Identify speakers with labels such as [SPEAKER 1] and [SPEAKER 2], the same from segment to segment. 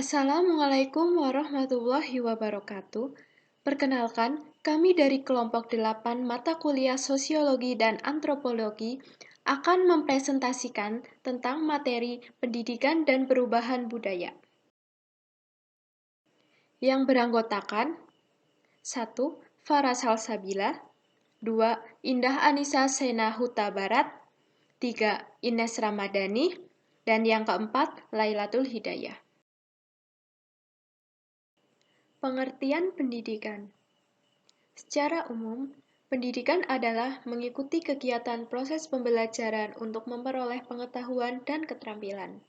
[SPEAKER 1] Assalamualaikum warahmatullahi wabarakatuh. Perkenalkan, kami dari kelompok 8 mata kuliah Sosiologi dan Antropologi akan mempresentasikan tentang materi pendidikan dan perubahan budaya. Yang beranggotakan 1. Farah Salsabila, 2. Indah Anissa Sena Huta Barat, 3. Ines Ramadhani, dan yang keempat, Lailatul Hidayah. Pengertian pendidikan. Secara umum, pendidikan adalah mengikuti kegiatan proses pembelajaran untuk memperoleh pengetahuan dan keterampilan.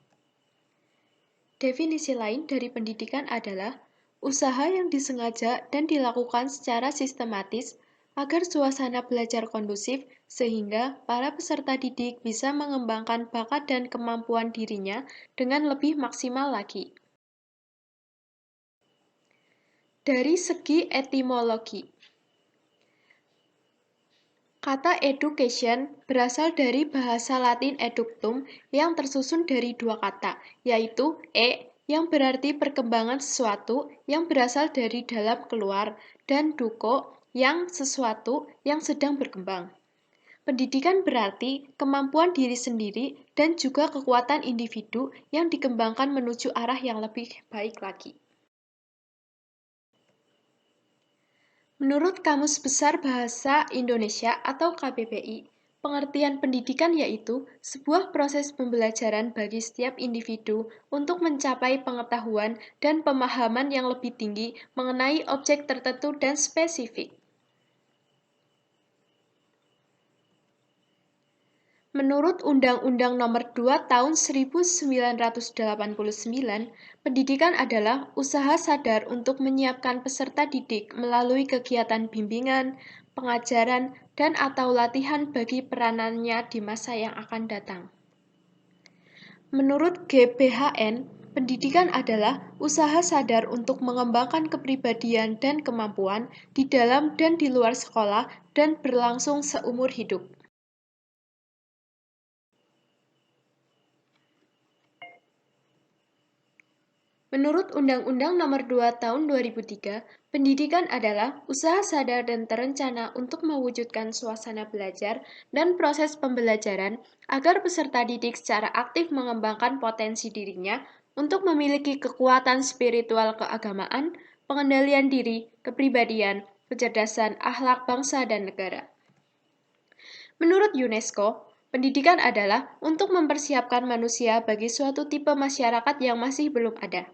[SPEAKER 1] Definisi lain dari pendidikan adalah usaha yang disengaja dan dilakukan secara sistematis agar suasana belajar kondusif sehingga para peserta didik bisa mengembangkan bakat dan kemampuan dirinya dengan lebih maksimal lagi. Dari segi etimologi, kata education berasal dari bahasa Latin eductum yang tersusun dari dua kata, yaitu yang berarti perkembangan sesuatu yang berasal dari dalam keluar, dan duko yang sesuatu yang sedang berkembang. Pendidikan berarti kemampuan diri sendiri dan juga kekuatan individu yang dikembangkan menuju arah yang lebih baik lagi. Menurut Kamus Besar Bahasa Indonesia atau KBBI, pengertian pendidikan yaitu sebuah proses pembelajaran bagi setiap individu untuk mencapai pengetahuan dan pemahaman yang lebih tinggi mengenai objek tertentu dan spesifik. Menurut Undang-Undang Nomor 2 Tahun 1989, pendidikan adalah usaha sadar untuk menyiapkan peserta didik melalui kegiatan bimbingan, pengajaran, dan atau latihan bagi peranannya di masa yang akan datang. Menurut GBHN, pendidikan adalah usaha sadar untuk mengembangkan kepribadian dan kemampuan di dalam dan di luar sekolah dan berlangsung seumur hidup. Menurut Undang-Undang Nomor 2 Tahun 2003, pendidikan adalah usaha sadar dan terencana untuk mewujudkan suasana belajar dan proses pembelajaran agar peserta didik secara aktif mengembangkan potensi dirinya untuk memiliki kekuatan spiritual keagamaan, pengendalian diri, kepribadian, kecerdasan, akhlak bangsa dan negara. Menurut UNESCO, pendidikan adalah untuk mempersiapkan manusia bagi suatu tipe masyarakat yang masih belum ada.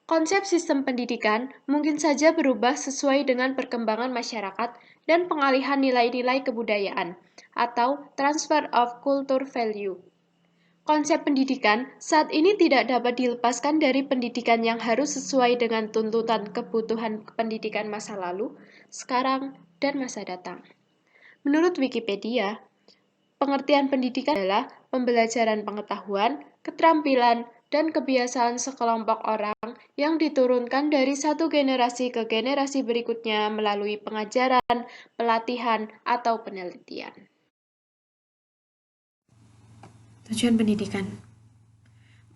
[SPEAKER 1] Konsep sistem pendidikan mungkin saja berubah sesuai dengan perkembangan masyarakat dan pengalihan nilai-nilai kebudayaan, atau transfer of culture value. Konsep pendidikan saat ini tidak dapat dilepaskan dari pendidikan yang harus sesuai dengan tuntutan kebutuhan pendidikan masa lalu, sekarang, dan masa datang. Menurut Wikipedia, pengertian pendidikan adalah pembelajaran pengetahuan, keterampilan, dan kebiasaan sekelompok orang yang diturunkan dari satu generasi ke generasi berikutnya melalui pengajaran, pelatihan, atau penelitian.
[SPEAKER 2] Tujuan pendidikan.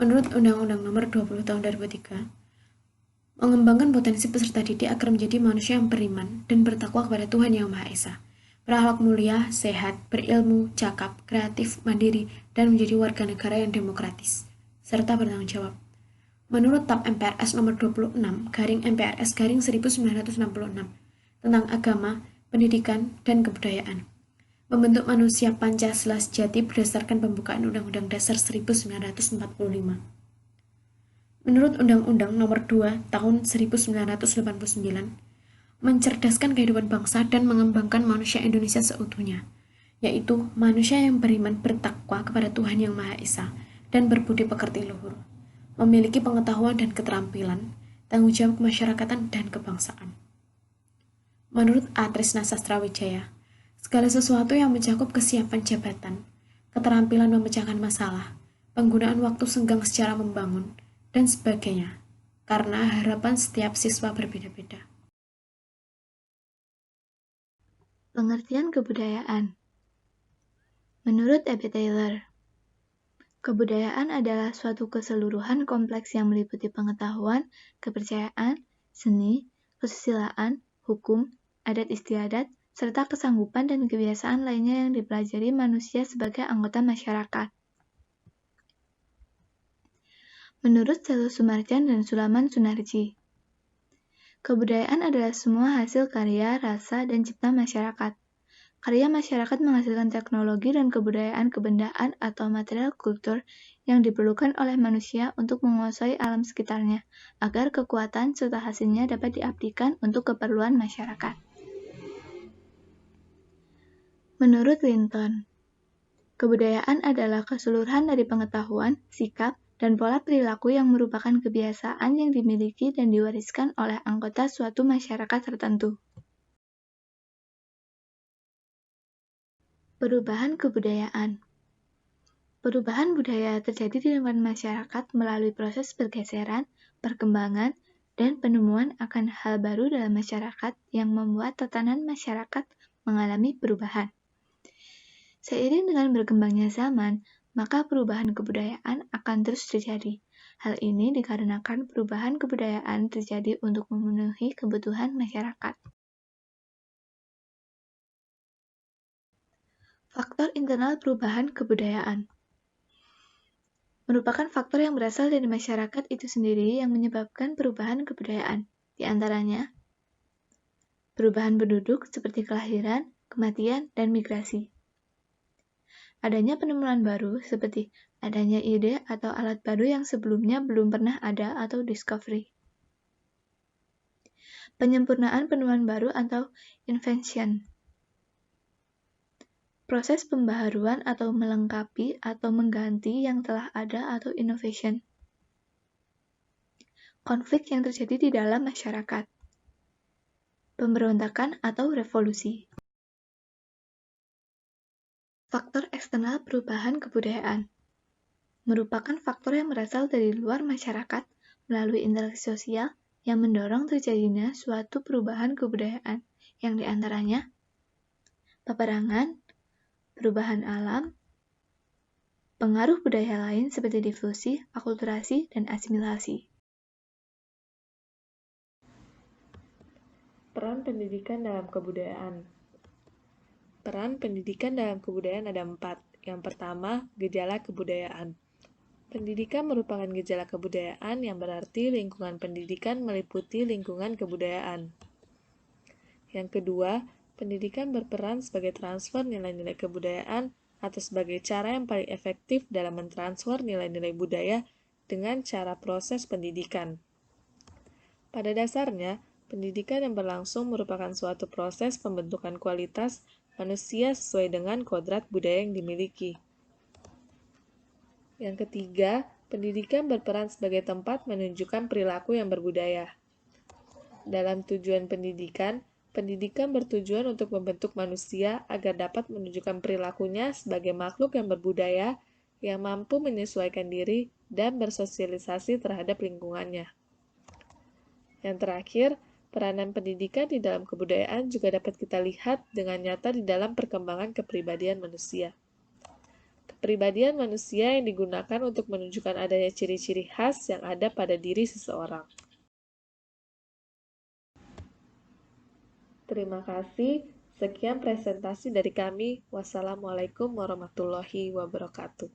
[SPEAKER 2] Menurut Undang-Undang Nomor 20 Tahun 2003, mengembangkan potensi peserta didik agar menjadi manusia yang beriman dan bertakwa kepada Tuhan Yang Maha Esa, berakhlak mulia, sehat, berilmu, cakap, kreatif, mandiri, dan menjadi warga negara yang demokratis, serta bertanggung jawab. Menurut TAP MPRS nomor 26/MPRS/1966 tentang agama, pendidikan, dan kebudayaan, membentuk manusia Pancasila sejati berdasarkan pembukaan Undang-Undang Dasar 1945. Menurut Undang-Undang Nomor 2 Tahun 1989, mencerdaskan kehidupan bangsa dan mengembangkan manusia Indonesia seutuhnya, yaitu manusia yang beriman bertakwa kepada Tuhan Yang Maha Esa dan berbudi pekerti luhur, memiliki pengetahuan dan keterampilan, tanggung jawab kemasyarakatan dan kebangsaan. Menurut A. Trisna Sastrawijaya, segala sesuatu yang mencakup kesiapan jabatan, keterampilan memecahkan masalah, penggunaan waktu senggang secara membangun, dan sebagainya, karena harapan setiap siswa berbeda-beda.
[SPEAKER 3] Pengertian kebudayaan. Menurut E.B. Taylor, Kebudayaan adalah suatu keseluruhan kompleks yang meliputi pengetahuan, kepercayaan, seni, kesusilaan, hukum, adat istiadat, serta kesanggupan dan kebiasaan lainnya yang dipelajari manusia sebagai anggota masyarakat. Menurut Selo Sumarjan dan Sulaman Sunarji, kebudayaan adalah semua hasil karya, rasa, dan cipta masyarakat. Karya masyarakat menghasilkan teknologi dan kebudayaan kebendaan atau material kultur yang diperlukan oleh manusia untuk menguasai alam sekitarnya, agar kekuatan serta hasilnya dapat diabdikan untuk keperluan masyarakat. Menurut Linton, kebudayaan adalah keseluruhan dari pengetahuan, sikap, dan pola perilaku yang merupakan kebiasaan yang dimiliki dan diwariskan oleh anggota suatu masyarakat tertentu. Perubahan kebudayaan. Perubahan budaya terjadi di lingkungan masyarakat melalui proses pergeseran, perkembangan, dan penemuan akan hal baru dalam masyarakat yang membuat tatanan masyarakat mengalami perubahan. Seiring dengan berkembangnya zaman, maka perubahan kebudayaan akan terus terjadi. Hal ini dikarenakan perubahan kebudayaan terjadi untuk memenuhi kebutuhan masyarakat. Faktor internal perubahan kebudayaan merupakan faktor yang berasal dari masyarakat itu sendiri yang menyebabkan perubahan kebudayaan. Di antaranya, perubahan penduduk seperti kelahiran, kematian, dan migrasi. Adanya penemuan baru seperti adanya ide atau alat baru yang sebelumnya belum pernah ada atau discovery. Penyempurnaan penemuan baru atau invention. Proses pembaharuan atau melengkapi atau mengganti yang telah ada atau innovation. Konflik yang terjadi di dalam masyarakat. Pemberontakan atau revolusi. Faktor eksternal perubahan kebudayaan merupakan faktor yang berasal dari luar masyarakat melalui interaksi sosial yang mendorong terjadinya suatu perubahan kebudayaan yang diantaranya peperangan, perubahan alam, pengaruh budaya lain seperti difusi, akulturasi, dan asimilasi.
[SPEAKER 1] Peran pendidikan dalam kebudayaan. Peran pendidikan dalam kebudayaan ada 4. Yang pertama, gejala kebudayaan. Pendidikan merupakan gejala kebudayaan yang berarti lingkungan pendidikan meliputi lingkungan kebudayaan. Yang kedua, pendidikan berperan sebagai transfer nilai-nilai kebudayaan atau sebagai cara yang paling efektif dalam mentransfer nilai-nilai budaya dengan cara proses pendidikan. Pada dasarnya, pendidikan yang berlangsung merupakan suatu proses pembentukan kualitas manusia sesuai dengan kodrat budaya yang dimiliki. Yang ketiga, pendidikan berperan sebagai tempat menunjukkan perilaku yang berbudaya. Dalam tujuan pendidikan, pendidikan bertujuan untuk membentuk manusia agar dapat menunjukkan perilakunya sebagai makhluk yang berbudaya, yang mampu menyesuaikan diri dan bersosialisasi terhadap lingkungannya. Yang terakhir, peranan pendidikan di dalam kebudayaan juga dapat kita lihat dengan nyata di dalam perkembangan kepribadian manusia. Kepribadian manusia yang digunakan untuk menunjukkan adanya ciri-ciri khas yang ada pada diri seseorang. Terima kasih. Sekian presentasi dari kami. Wassalamualaikum warahmatullahi wabarakatuh.